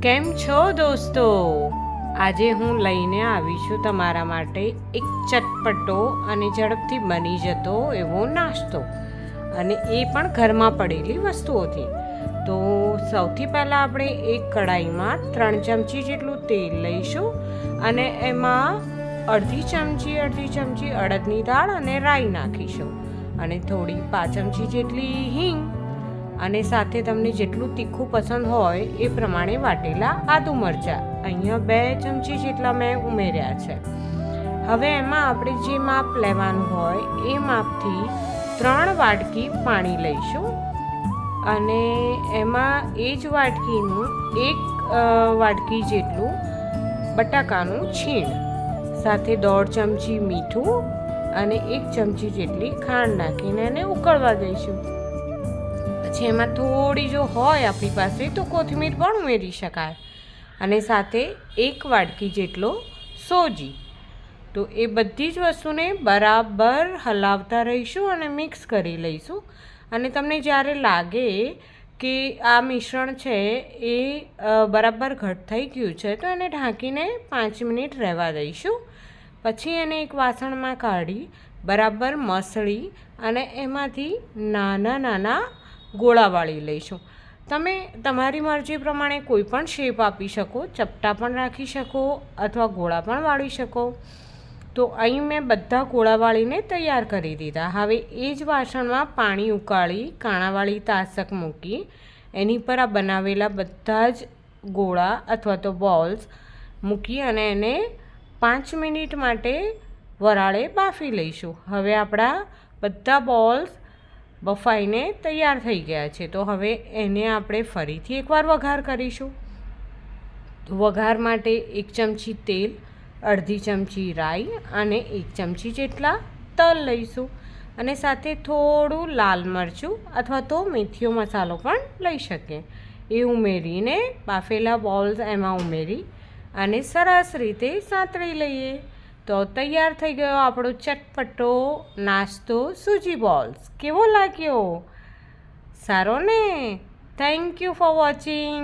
કેમ છો દોસ્તો? આજે હું લઈને આવી છું તમારા માટે એક ચટપટો અને ઝડપથી બની જતો એવો નાસ્તો, અને એ પણ ઘરમાં પડેલી વસ્તુઓથી. તો સૌથી પહેલાં આપણે એક કઢાઈમાં 3 ચમચી જેટલું તેલ લઈશું અને એમાં અડધી ચમચી અડદની દાળ અને રાઈ નાખીશું, અને થોડી 5 ચમચી જેટલી હિંગ, અને સાથે તમને જેટલું તીખું પસંદ હોય એ પ્રમાણે વાટેલા આદુ મરચાં અહીંયા 2 ચમચી જેટલા મેં ઉમેર્યા છે. હવે એમાં આપણે જે માપ લેવાનું હોય એ માપથી 3 વાટકી પાણી લઈશું, અને એમાં એ જ વાટકીનું 1 વાટકી જેટલું બટાકાનું છીણ, સાથે 1.5 ચમચી મીઠું અને 1 ચમચી જેટલી ખાંડ નાખીને એને ઉકળવા દઈશું. પછી એમાં થોડી જો હોય આપણી પાસે તો કોથમીર પણ ઉમેરી શકાય, અને સાથે 1 વાટકી જેટલો સોજી. તો એ બધી જ વસ્તુને બરાબર હલાવતા રહીશું અને મિક્સ કરી લઈશું. અને તમને જ્યારે લાગે કે આ મિશ્રણ છે એ બરાબર ઘટ થઈ ગયું છે તો એને ઢાંકીને 5 મિનિટ રહેવા દઈશું. પછી એને એક વાસણમાં કાઢી બરાબર મસળી અને એમાંથી નાના ગોળા વાળી લઈશું. તમે તમારી મરજી પ્રમાણે કોઈ પણ શેપ આપી શકો, ચપટા પણ રાખી શકો અથવા ગોળા પણ વાળી શકો. તો અહીં મેં બધા ગોળા વાળીને તૈયાર કરી દીધા. હવે એ જ વાસણમાં પાણી ઉકાળી કાણાવાળી તાસક મૂકી એની પર આ બનાવેલા બધા જ ગોળા અથવા તો બોલ્સ મૂકી અને એને 5 મિનિટ માટે વરાળે બાફી લઈશું. હવે આપણા બધા બોલ્સ બફાઈને તૈયાર થઈ ગયા છે. તો હવે એને આપણે ફરીથી એકવાર વઘાર કરીશું. તો વઘાર માટે 1 ચમચી તેલ, અડધી ચમચી રાઈ અને 1 ચમચી જેટલા તલ લઈશું, અને સાથે થોડું લાલ મરચું અથવા તો મેથીઓ મસાલો પણ લઈ શકીએ. એ ઉમેરીને બાફેલા બોલ્સ એમાં ઉમેરી અને સરસ રીતે સાંતળી લઈએ. તો તૈયાર થઈ ગયો આપણો ચટપટો નાસ્તો સૂજી બોલ્સ. કેવો લાગ્યો? સારો ને? Thank you for watching.